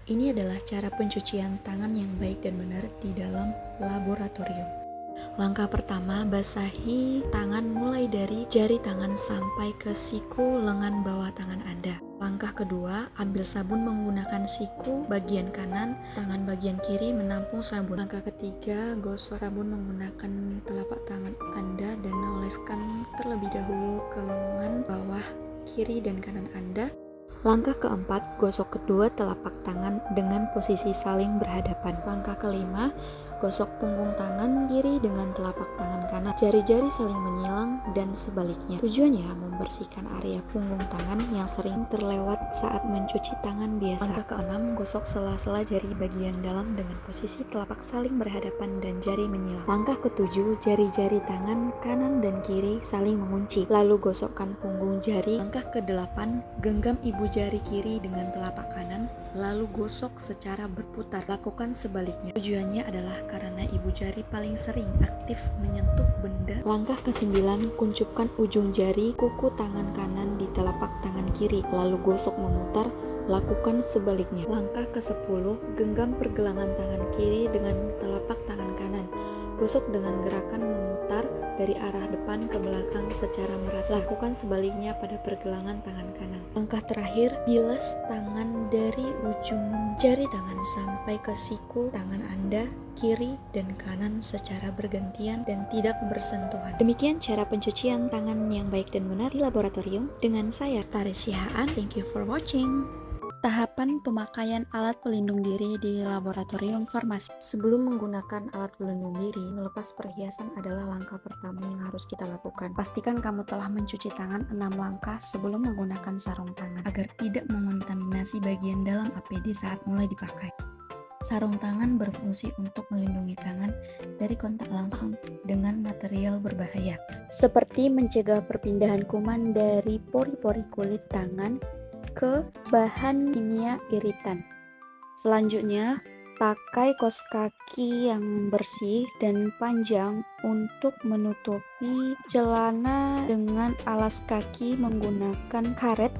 Ini adalah cara pencucian tangan yang baik dan benar di dalam laboratorium. Langkah pertama, basahi tangan mulai dari jari tangan sampai ke siku lengan bawah tangan Anda. Langkah kedua, ambil sabun menggunakan siku bagian kanan, tangan bagian kiri menampung sabun. Langkah ketiga, gosok sabun menggunakan telapak tangan Anda dan oleskan terlebih dahulu ke lengan bawah kiri dan kanan Anda. Langkah keempat, gosok kedua telapak tangan dengan posisi saling berhadapan. Langkah kelima, gosok punggung tangan kiri dengan telapak tangan kanan. Jari-jari saling menyilang dan sebaliknya. Tujuannya membersihkan area punggung tangan yang sering terlewat saat mencuci tangan biasa. Langkah keenam, gosok sela-sela jari bagian dalam dengan posisi telapak saling berhadapan dan jari menyilang. Langkah ketujuh, jari-jari tangan kanan dan kiri saling mengunci. Lalu gosokkan punggung jari. Langkah kedelapan, genggam ibu jari kiri dengan telapak kanan, lalu gosok secara berputar. Lakukan sebaliknya. Tujuannya adalah karena ibu jari paling sering aktif menyentuh benda. Langkah ke-9, kuncupkan ujung jari kuku tangan kanan di telapak tangan kiri, lalu gosok memutar. Lakukan sebaliknya. Langkah ke-10, genggam pergelangan tangan kiri dengan telapak tangan kanan. Gosok dengan gerakan memutar dari arah depan ke belakang secara merata. Lakukan sebaliknya pada pergelangan tangan kanan. Langkah terakhir, bilas tangan dari ujung jari tangan sampai ke siku tangan Anda, kiri dan kanan secara bergantian dan tidak bersentuhan. Demikian cara pencucian tangan yang baik dan benar di laboratorium dengan saya, Stari Sihaan. Thank you for watching. Tahapan pemakaian alat pelindung diri di laboratorium farmasi. Sebelum menggunakan alat pelindung diri, melepas perhiasan adalah langkah pertama yang harus kita lakukan. Pastikan kamu telah mencuci tangan 6 langkah sebelum menggunakan sarung tangan, agar tidak mengontaminasi bagian dalam APD saat mulai dipakai. Sarung tangan berfungsi untuk melindungi tangan dari kontak langsung dengan material berbahaya, seperti mencegah perpindahan kuman dari pori-pori kulit tangan ke bahan kimia iritan. Selanjutnya, pakai kaos kaki yang bersih dan panjang untuk menutupi celana dengan alas kaki menggunakan karet.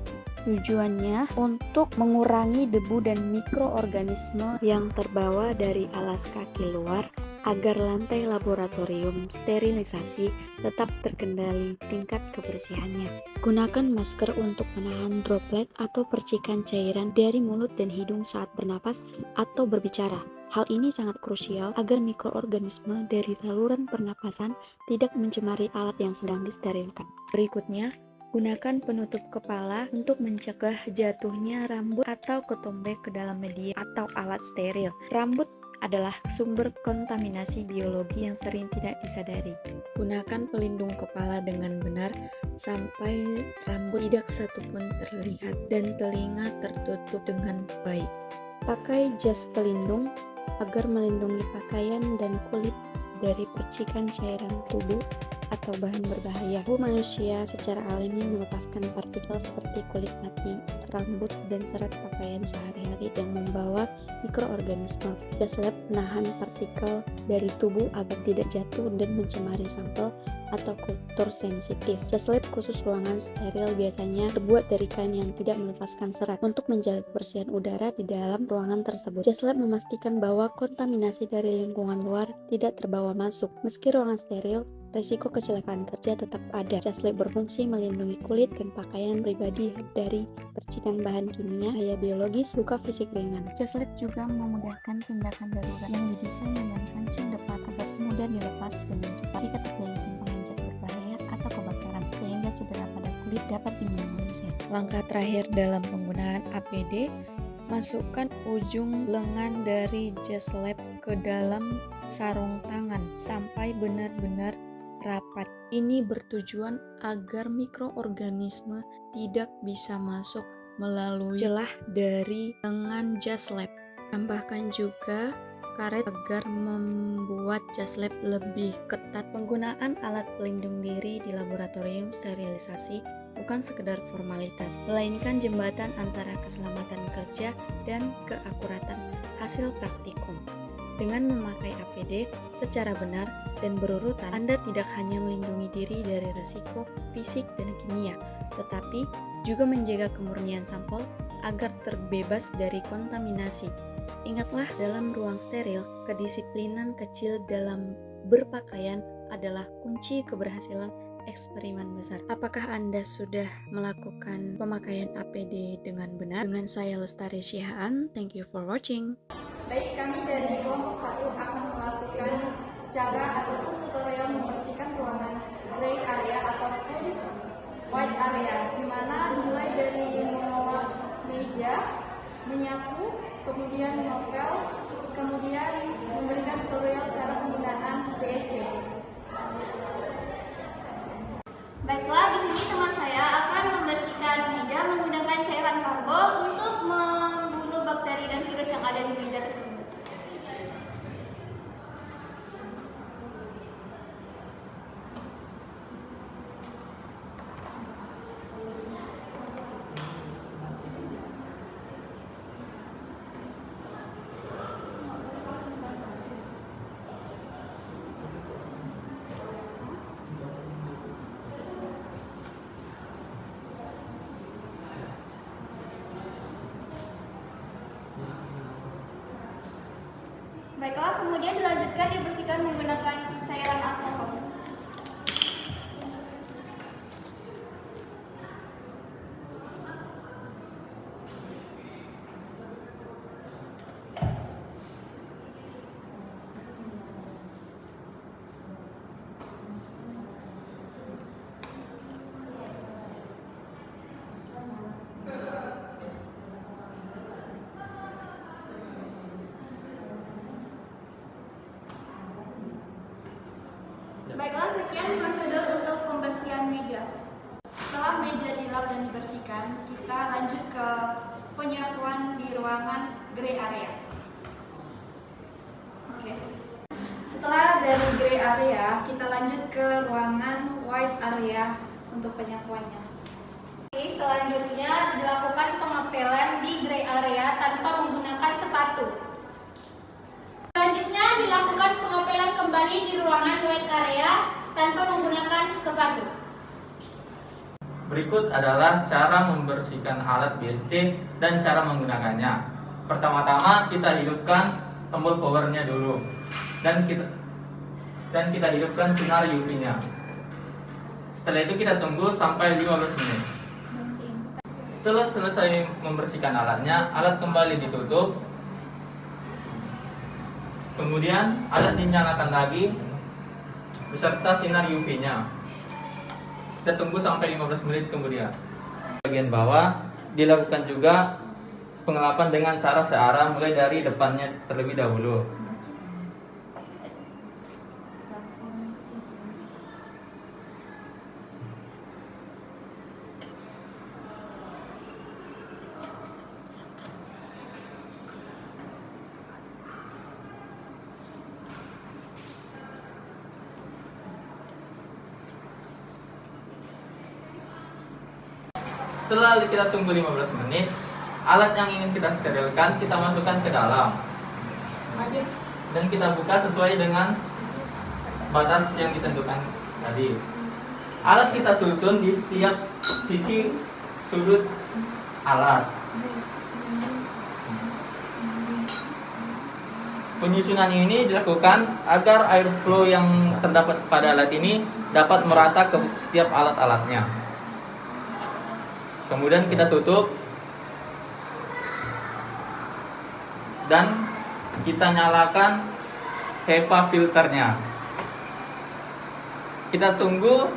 Tujuannya untuk mengurangi debu dan mikroorganisme yang terbawa dari alas kaki luar agar lantai laboratorium sterilisasi tetap terkendali tingkat kebersihannya. Gunakan masker untuk menahan droplet atau percikan cairan dari mulut dan hidung saat bernapas atau berbicara. Hal ini sangat krusial agar mikroorganisme dari saluran pernapasan tidak mencemari alat yang sedang disterilkan. Berikutnya, gunakan penutup kepala untuk mencegah jatuhnya rambut atau ketombe ke dalam media atau alat steril. Rambut adalah sumber kontaminasi biologi yang sering tidak disadari. Gunakan pelindung kepala dengan benar sampai rambut tidak satupun terlihat dan telinga tertutup dengan baik. Pakai jas pelindung agar melindungi pakaian dan kulit dari percikan cairan tubuh atau bahan berbahaya. Tubuh manusia secara alami melepaskan partikel seperti kulit mati, rambut, dan serat pakaian sehari-hari yang membawa mikroorganisme. Jas lab menahan partikel dari tubuh agar tidak jatuh dan mencemari sampel atau kultur sensitif. Jas lab khusus ruangan steril biasanya terbuat dari kain yang tidak melepaskan serat untuk menjaga kebersihan udara di dalam ruangan tersebut. Jas lab memastikan bahwa kontaminasi dari lingkungan luar tidak terbawa masuk. Meski ruangan steril, resiko kecelakaan kerja tetap ada. Jas lab berfungsi melindungi kulit dan pakaian pribadi dari percikan bahan kimia, bahaya biologis, luka fisik ringan. Jas lab juga memudahkan tindakan darurat yang didesain dengan kancing depan agar mudah dilepas dengan cepat jika terjadi pengenjat berbahaya atau kebakaran, sehingga cedera pada kulit dapat diminimalisir. Langkah terakhir dalam penggunaan APD, masukkan ujung lengan dari jas lab ke dalam sarung tangan sampai benar-benar rapat. Ini bertujuan agar mikroorganisme tidak bisa masuk melalui celah dari lengan jas lab. Tambahkan juga karet agar membuat jas lab lebih ketat. Penggunaan alat pelindung diri di laboratorium sterilisasi bukan sekedar formalitas, melainkan jembatan antara keselamatan kerja dan keakuratan hasil praktikum. Dengan memakai APD secara benar dan berurutan, Anda tidak hanya melindungi diri dari risiko fisik dan kimia, tetapi juga menjaga kemurnian sampel agar terbebas dari kontaminasi. Ingatlah, dalam ruang steril, kedisiplinan kecil dalam berpakaian adalah kunci keberhasilan eksperimen besar. Apakah Anda sudah melakukan pemakaian APD dengan benar? Dengan saya Lestari Syihaan, thank you for watching. Baik, kami dari kelompok 1 akan melakukan cara ataupun tutorial membersihkan ruangan gray area ataupun white area, di mana dimulai dari mengolah meja, menyapu, kemudian mengepel, kemudian memberikan tutorial cara penggunaan BSC. Baiklah, di sini teman saya akan membersihkan meja menggunakan cairan karbol untuk membunuh bakteri dan virus yang ada di meja tersebut. Baiklah, kemudian dilanjutkan dibersihkan menggunakan cairan alkohol. Baiklah, sekian prosedur untuk pembersihan meja. Setelah meja dilap dan dibersihkan, kita lanjut ke penyapuan di ruangan gray area. Oke. Setelah dari gray area, kita lanjut ke ruangan white area untuk penyapuannya. Selanjutnya dilakukan pengepelan di gray area tanpa menggunakan sepatu. Selanjutnya dilakukan pengepelan kembali di ruangan white area tanpa menggunakan sepatu. Berikut adalah cara membersihkan alat BSC dan cara menggunakannya. Pertama-tama kita hidupkan tombol powernya dulu dan kita hidupkan sinar UV-nya. Setelah itu kita tunggu sampai 15 menit. Setelah selesai membersihkan alatnya, alat kembali ditutup. Kemudian alat dinyalakan lagi beserta sinar UV-nya. Kita tunggu sampai 15 menit kemudian. Bagian bawah dilakukan juga pengelapan dengan cara searah mulai dari depannya terlebih dahulu. Setelah kita tunggu 15 menit, alat yang ingin kita sterilkan kita masukkan ke dalam. Dan kita buka sesuai dengan batas yang ditentukan tadi. Alat kita susun di setiap sisi sudut alat. Penyusunan ini dilakukan agar airflow yang terdapat pada alat ini dapat merata ke setiap alat-alatnya. Kemudian kita tutup dan kita nyalakan HEPA filternya. Kita tunggu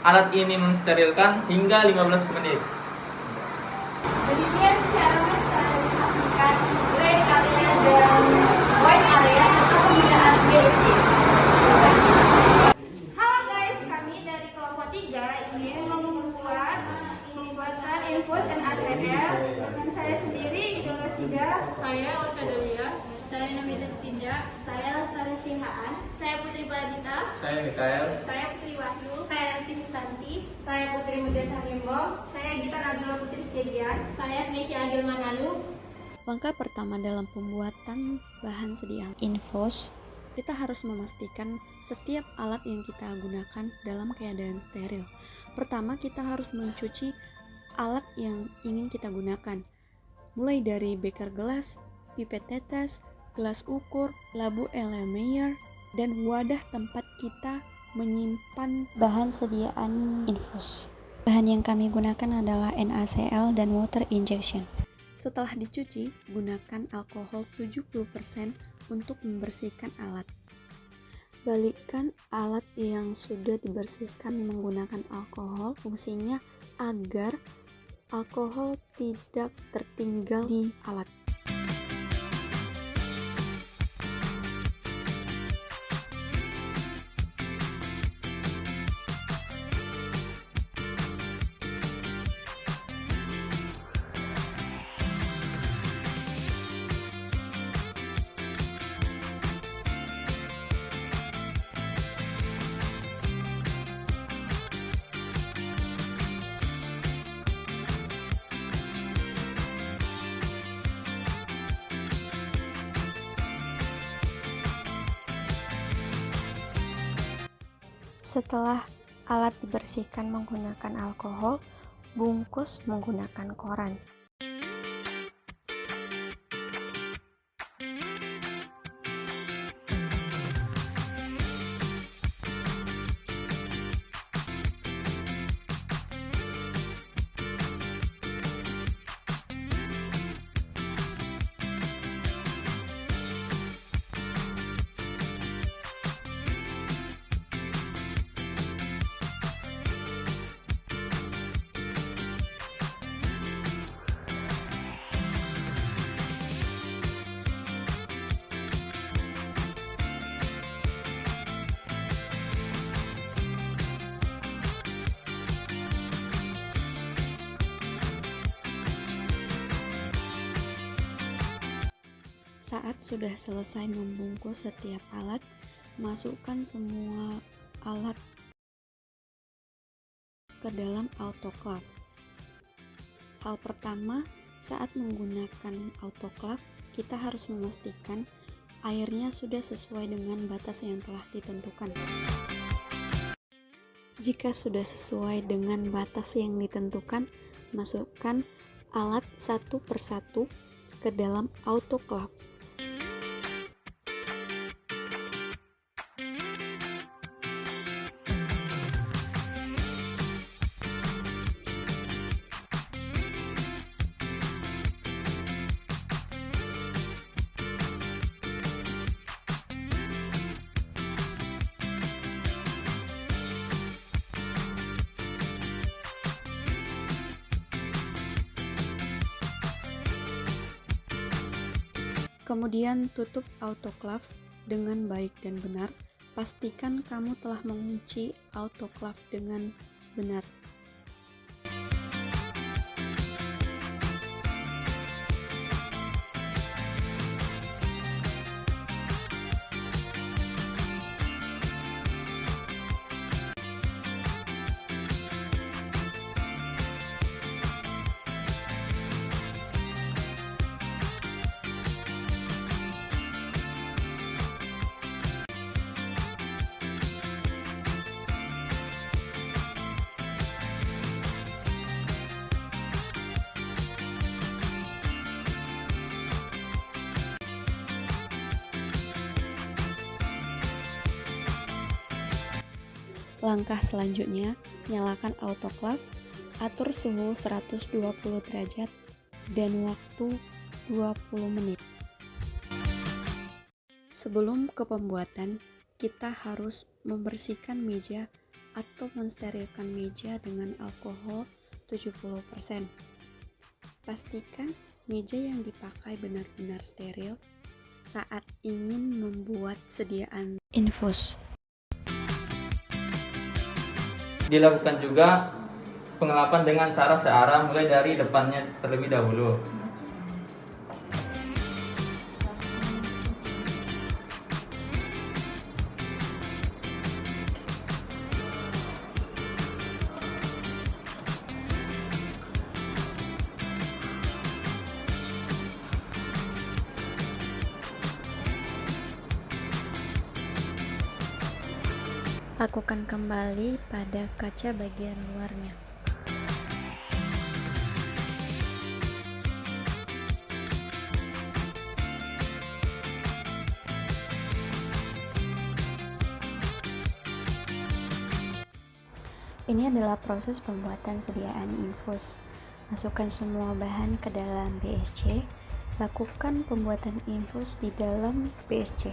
alat ini mensterilkan hingga 15 menit. Demikian cara mensterilisasikan gray area dan white area serta penggunaan BSC. Halo guys, kami dari kelompok 3 ingin membuat pembuatan infus dan ACR. Dan saya sendiri Idola Sida, Saya Otadelia. saya Namita Stinja, saya Lestari Syihaan, saya Putri Pradita, Saya Mikael. saya Putri Wahyu, saya Rati Susanti, Saya Putri Mudesa Limbong. saya Gita Nagila Putri Sedian, saya Nesya Agil Manalu. Langkah pertama dalam pembuatan bahan sedia infus, kita harus memastikan setiap alat yang kita gunakan dalam keadaan steril. Pertama, kita harus mencuci alat yang ingin kita gunakan. mulai dari beker gelas, pipet tetes, gelas ukur, labu Erlenmeyer, dan wadah tempat kita menyimpan bahan sediaan infus. Bahan yang kami gunakan adalah NaCl dan water injection. Setelah dicuci, gunakan alkohol 70% untuk membersihkan alat. Balikkan alat yang sudah dibersihkan menggunakan alkohol, fungsinya agar alkohol tidak tertinggal di alat. Setelah alat dibersihkan menggunakan alkohol, bungkus menggunakan koran. Saat sudah selesai membungkus setiap alat, masukkan semua alat ke dalam autoclave. Hal pertama, saat menggunakan autoclave, kita harus memastikan airnya sudah sesuai dengan batas yang telah ditentukan. Jika sudah sesuai dengan batas yang ditentukan, masukkan alat satu persatu ke dalam autoclave. Kemudian tutup autoclave dengan baik dan benar. Pastikan kamu telah mengunci autoclave dengan benar. Langkah selanjutnya, nyalakan autoclave, atur suhu 120 derajat dan waktu 20 menit. Sebelum ke pembuatan, kita harus membersihkan meja atau mensterilkan meja dengan alkohol 70%. Pastikan meja yang dipakai benar-benar steril saat ingin membuat sediaan infus. Dilakukan juga pengelapan dengan cara searah mulai dari depannya terlebih dahulu. Lakukan kembali pada kaca bagian luarnya. Ini adalah proses pembuatan sediaan infus. Masukkan semua bahan ke dalam BSC. Lakukan pembuatan infus di dalam BSC.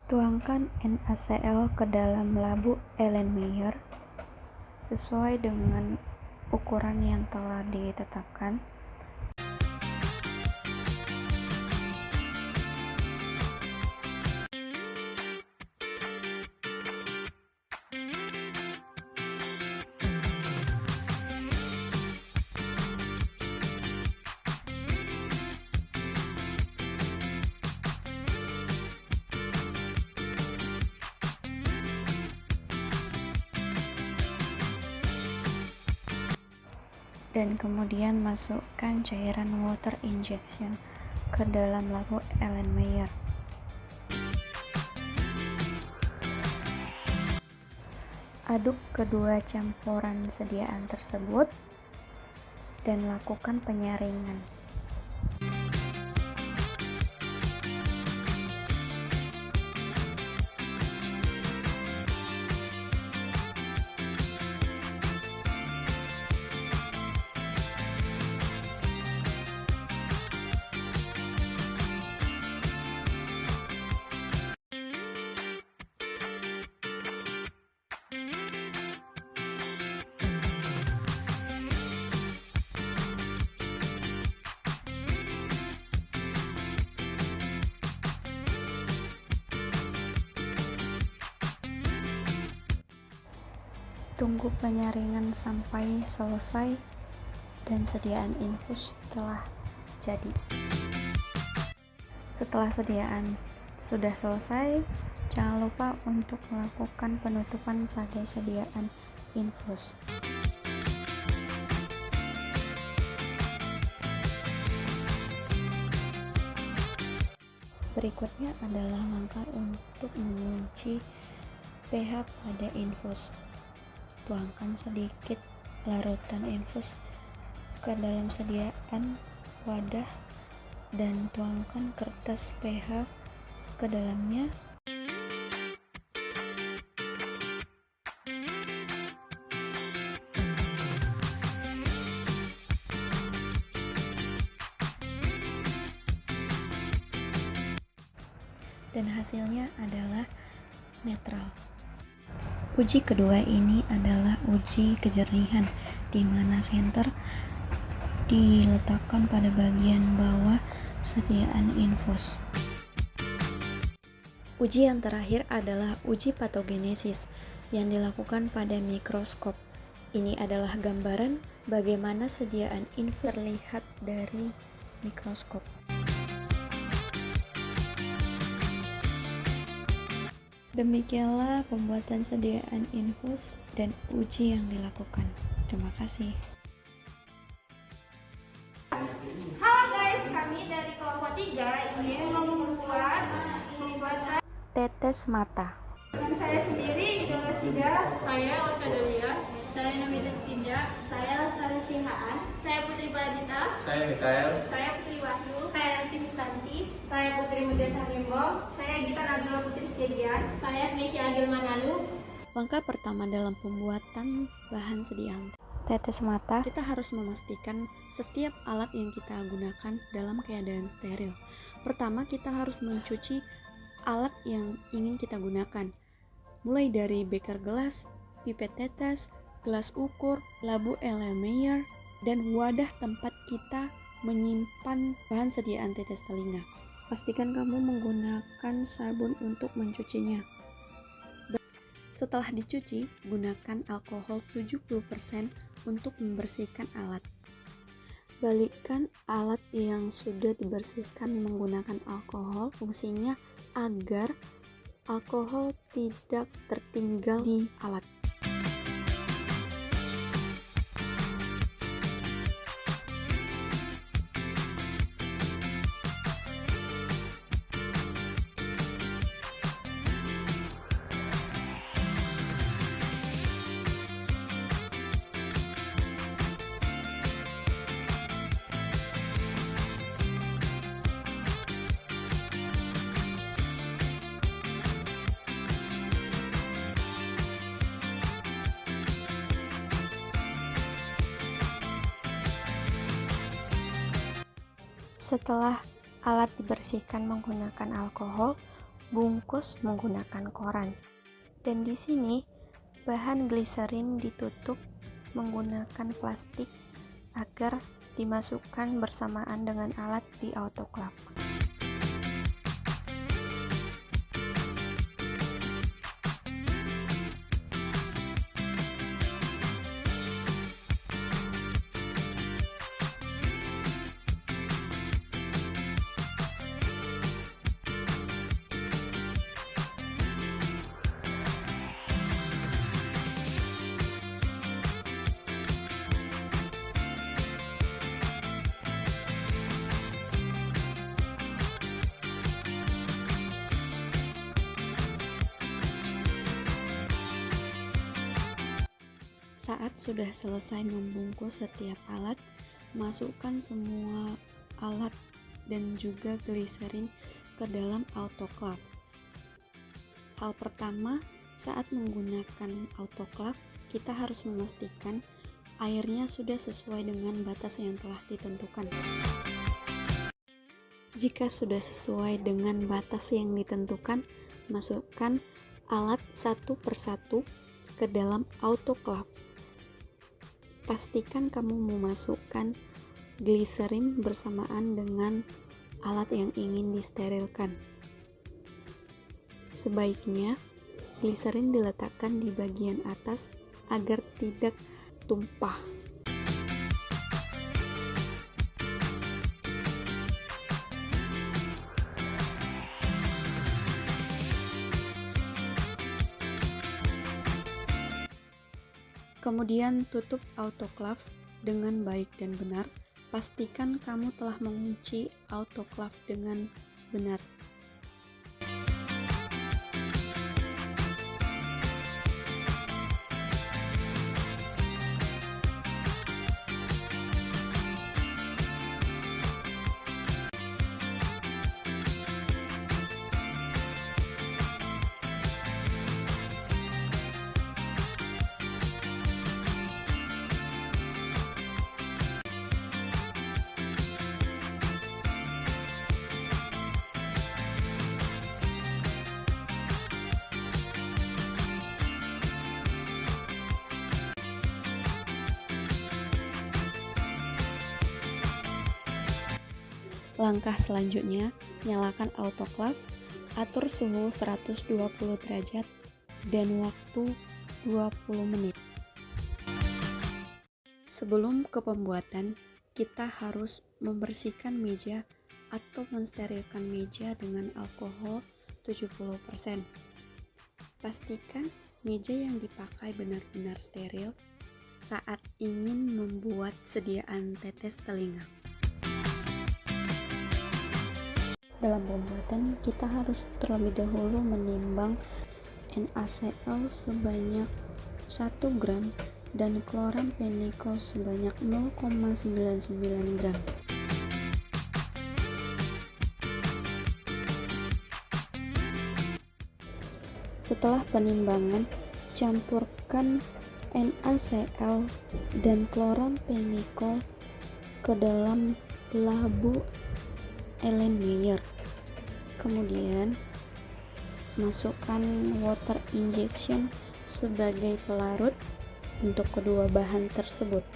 Tuangkan NaCl ke dalam labu Erlenmeyer sesuai dengan ukuran yang telah ditetapkan. Dan kemudian masukkan cairan water injection ke dalam labu Erlenmeyer. Aduk kedua campuran sediaan tersebut dan lakukan penyaringan. Tunggu penyaringan sampai selesai dan sediaan infus telah jadi. Setelah sediaan sudah selesai, jangan lupa untuk melakukan penutupan pada sediaan infus. Berikutnya adalah langkah untuk mengunci pH pada infus. Tuangkan sedikit larutan infus ke dalam sediaan wadah dan tuangkan kertas pH ke dalamnya. Dan hasilnya adalah netral. Uji kedua ini adalah uji kejernihan, di mana senter diletakkan pada bagian bawah sediaan infus. Uji yang terakhir adalah uji patogenesis yang dilakukan pada mikroskop. Ini adalah gambaran bagaimana sediaan infus terlihat dari mikroskop. Demikianlah pembuatan sediaan infus dan uji yang dilakukan. Terima kasih. Halo guys, kami dari kelompok 3 ingin membuat Tetes mata. dengan saya sendiri Idolosida, Saya Osadolia. Saya Namita Tinja. Saya Lestari Sihaan. Saya Putri Pradita. Saya Mikael. Saya Putri Wahyu. Saya Elvi Susanti. saya Putri Muda Sarimbo. Saya Gita Nabila Putri Sedian. Saya Nesya Agil Manalu. Langkah pertama dalam pembuatan bahan sediaan Tetes mata. kita harus memastikan setiap alat yang kita gunakan dalam keadaan steril. Pertama, kita harus mencuci alat yang ingin kita gunakan, mulai dari beker gelas, pipet tetes, gelas ukur, labu Erlenmeyer, dan wadah tempat kita menyimpan bahan sediaan tetes telinga. Pastikan kamu menggunakan sabun untuk mencucinya. Setelah dicuci, gunakan alkohol 70% untuk membersihkan alat. Balikkan alat yang sudah dibersihkan menggunakan alkohol. Fungsinya agar alkohol tidak tertinggal di alat. Setelah alat dibersihkan menggunakan alkohol, bungkus menggunakan koran. Dan di sini bahan gliserin ditutup menggunakan plastik agar dimasukkan bersamaan dengan alat di autoclave. Saat sudah selesai membungkus setiap alat, masukkan semua alat dan juga gliserin ke dalam autoclave. Hal pertama, saat menggunakan autoclave, kita harus memastikan airnya sudah sesuai dengan batas yang telah ditentukan. Jika sudah sesuai dengan batas yang ditentukan, masukkan alat satu persatu ke dalam autoclave. Pastikan kamu memasukkan gliserin bersamaan dengan alat yang ingin disterilkan. Sebaiknya gliserin diletakkan di bagian atas agar tidak tumpah. Kemudian tutup autoclave dengan baik dan benar. Pastikan kamu telah mengunci autoclave dengan benar. Langkah selanjutnya, nyalakan autoclave, atur suhu 120 derajat dan waktu 20 menit. Sebelum ke pembuatan, kita harus membersihkan meja atau mensterilkan meja dengan alkohol 70%. Pastikan meja yang dipakai benar-benar steril saat ingin membuat sediaan tetes telinga. Dalam pembuatan, kita harus terlebih dahulu menimbang NaCl sebanyak 1 gram dan chloramphenicol sebanyak 0,99 gram. Setelah penimbangan, campurkan NaCl dan chloramphenicol ke dalam labu Erlenmeyer. Kemudian masukkan water injection sebagai pelarut untuk kedua bahan tersebut.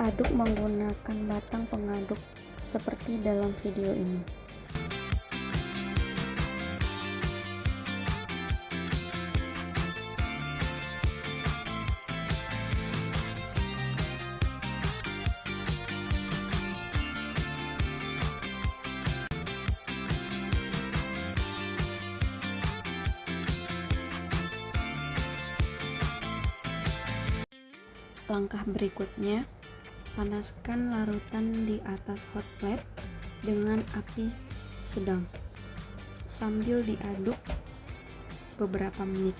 Aduk menggunakan batang pengaduk seperti dalam video ini. Langkah berikutnya, panaskan larutan di atas hot plate dengan api sedang sambil diaduk beberapa menit.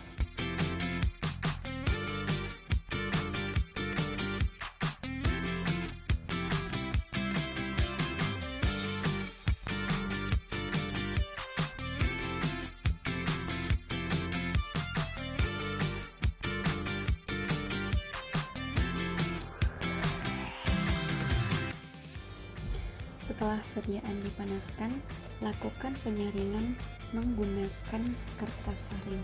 Setelah sediaan dipanaskan, lakukan penyaringan menggunakan kertas saring.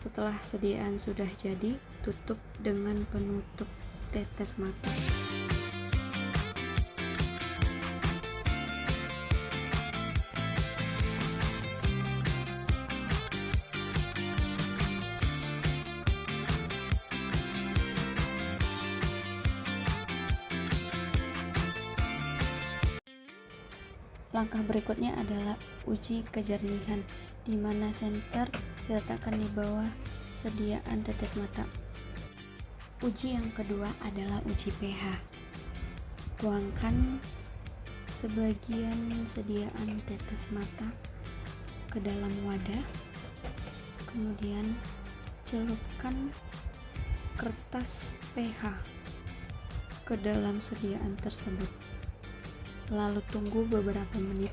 Setelah sediaan sudah jadi, tutup dengan penutup tetes mata. Langkah berikutnya adalah uji kejernihan, di mana senter diletakkan di bawah sediaan tetes mata. Uji yang kedua adalah uji pH. Tuangkan sebagian sediaan tetes mata ke dalam wadah, kemudian celupkan kertas pH ke dalam sediaan tersebut. Lalu tunggu beberapa menit.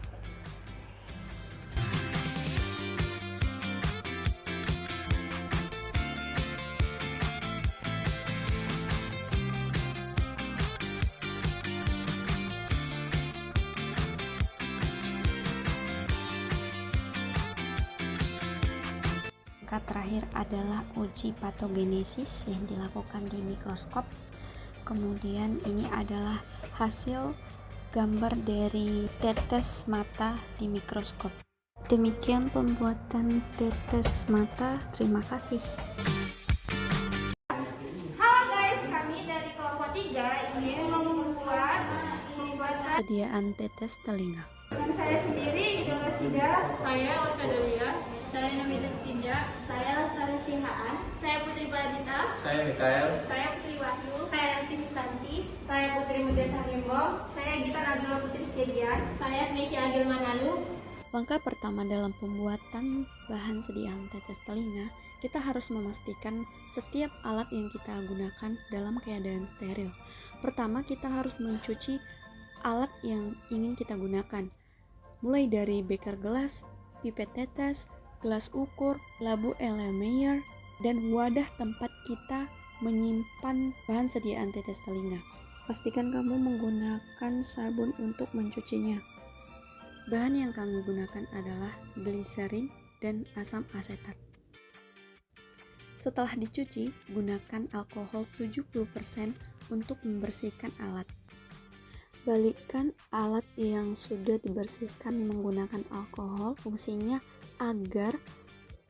Langkah terakhir adalah uji patogenesis yang dilakukan di mikroskop. Kemudian ini adalah hasil gambar dari tetes mata di mikroskop. Demikian pembuatan tetes mata. Terima kasih. Halo guys, kami dari kelompok 3 ingin membuat Sediaan tetes telinga. dengan saya sendiri, Idola Sida, Saya Ocha Delia. Saya Namita Setinja. Saya Lestari Sihaan. Saya Putri Pradita. Saya Mikael. Saya Putri Wahyu. Saya Nanti Susanti. saya Putri Mutia Sarlimbo, saya Gita Nagila Putri Siagian, Saya Nesya Agil Manalu. Langkah pertama dalam pembuatan bahan sediaan tetes telinga, kita harus memastikan setiap alat yang kita gunakan dalam keadaan steril. Pertama, kita harus mencuci alat yang ingin kita gunakan, mulai dari beker gelas, pipet tetes, gelas ukur, labu Erlenmeyer, dan wadah tempat kita menyimpan bahan sediaan tetes telinga. Pastikan kamu menggunakan sabun untuk mencucinya. Bahan yang kami gunakan adalah gliserin dan asam asetat. Setelah dicuci, gunakan alkohol 70% untuk membersihkan alat. Balikkan alat yang sudah dibersihkan menggunakan alkohol. Fungsinya agar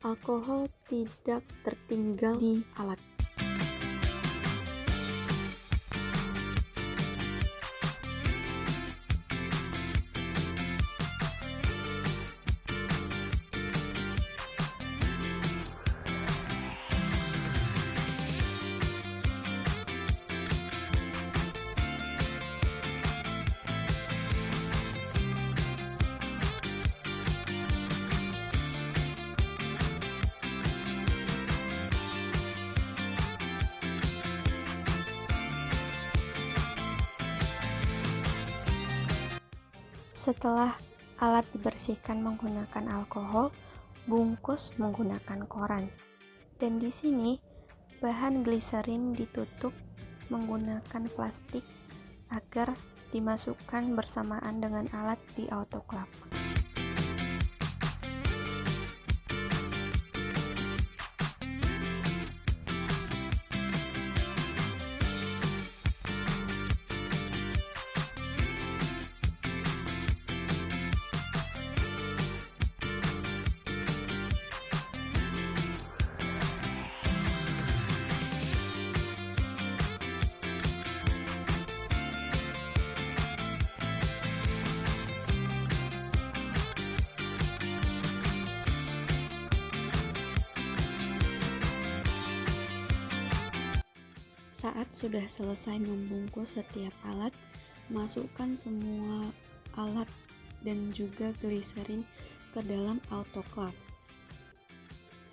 alkohol tidak tertinggal di alat. Setelah alat dibersihkan menggunakan alkohol, bungkus menggunakan koran. Dan di sini bahan gliserin ditutup menggunakan plastik agar dimasukkan bersamaan dengan alat di autoclave. Saat sudah selesai membungkus setiap alat, masukkan semua alat dan juga gliserin ke dalam autoclave.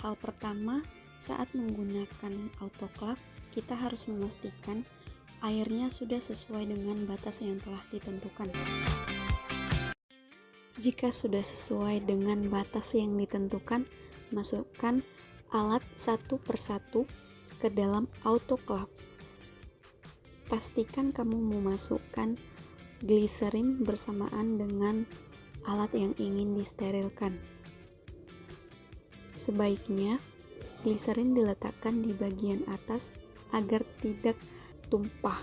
Hal pertama, saat menggunakan autoclave, kita harus memastikan airnya sudah sesuai dengan batas yang telah ditentukan. Jika sudah sesuai dengan batas yang ditentukan, masukkan alat satu persatu ke dalam autoclave. Pastikan kamu memasukkan gliserin bersamaan dengan alat yang ingin disterilkan. Sebaiknya gliserin diletakkan di bagian atas agar tidak tumpah.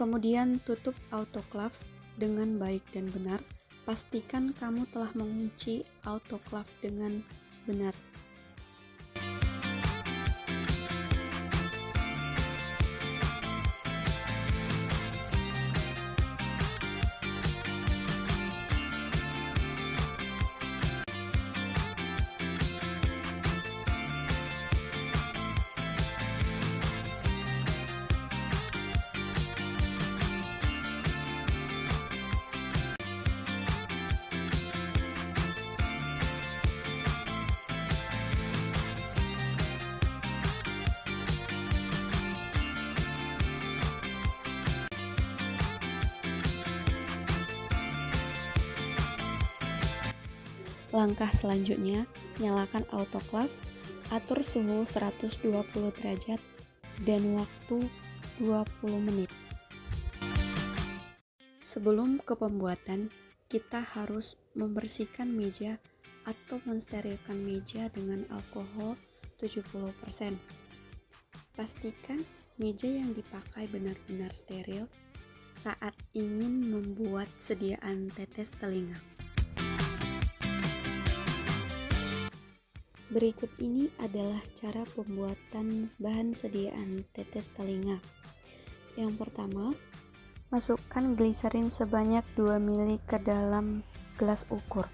Kemudian tutup autoclave dengan baik dan benar. Pastikan kamu telah mengunci autoclave dengan benar. Langkah selanjutnya, nyalakan autoclave, atur suhu 120 derajat dan waktu 20 menit. Sebelum ke pembuatan, kita harus membersihkan meja atau mensterilkan meja dengan alkohol 70%. Pastikan meja yang dipakai benar-benar steril saat ingin membuat sediaan tetes telinga. Berikut ini adalah cara pembuatan bahan sediaan tetes telinga. Yang pertama, masukkan gliserin sebanyak 2 ml ke dalam gelas ukur.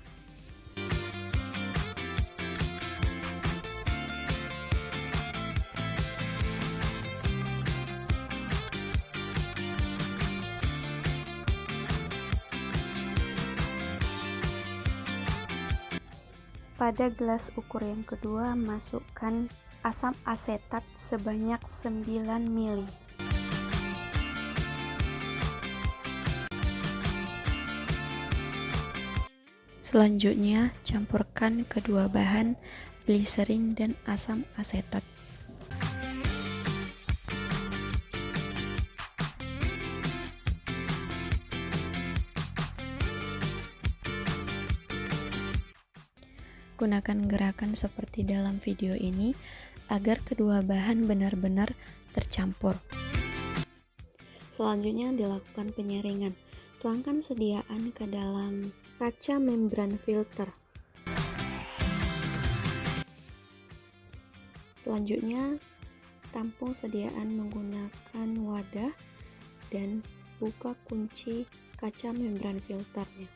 Pada gelas ukur yang kedua, masukkan asam asetat sebanyak 9 ml. Selanjutnya, campurkan kedua bahan, gliserin dan asam asetat. Gunakan gerakan seperti dalam video ini agar kedua bahan benar-benar tercampur. Selanjutnya dilakukan penyaringan. Tuangkan sediaan ke dalam kaca membran filter. Selanjutnya, tampung sediaan menggunakan wadah dan buka kunci kaca membran filternya.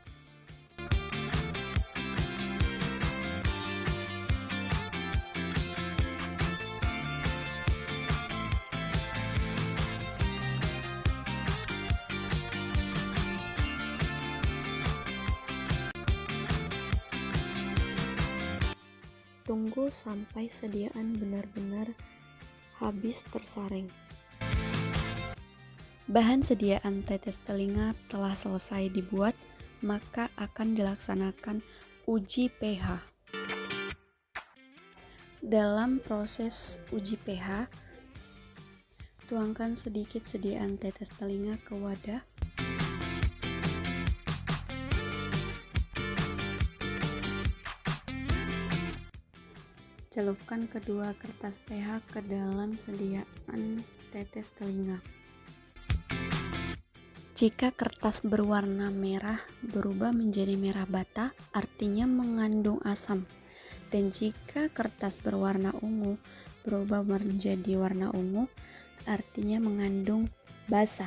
Tunggu sampai sediaan benar-benar habis tersaring. Bahan sediaan tetes telinga telah selesai dibuat, maka akan dilaksanakan uji pH. Dalam proses uji pH, tuangkan sedikit sediaan tetes telinga ke wadah. Celupkan kedua kertas pH ke dalam sediaan tetes telinga. Jika kertas berwarna merah berubah menjadi merah bata, artinya mengandung asam. Dan jika kertas berwarna ungu berubah menjadi warna ungu, artinya mengandung basa.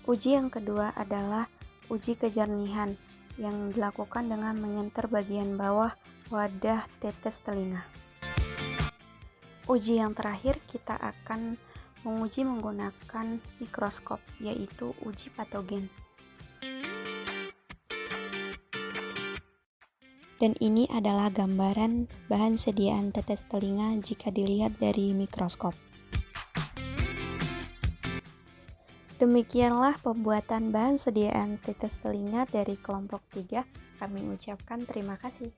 Uji yang kedua adalah uji kejernihan, yang dilakukan dengan menyenter bagian bawah wadah tetes telinga. Uji yang terakhir kita akan menguji menggunakan mikroskop, yaitu uji patogen. Dan ini adalah gambaran bahan sediaan tetes telinga jika dilihat dari mikroskop. Demikianlah pembuatan bahan sediaan tetes telinga dari kelompok 3. Kami ucapkan terima kasih.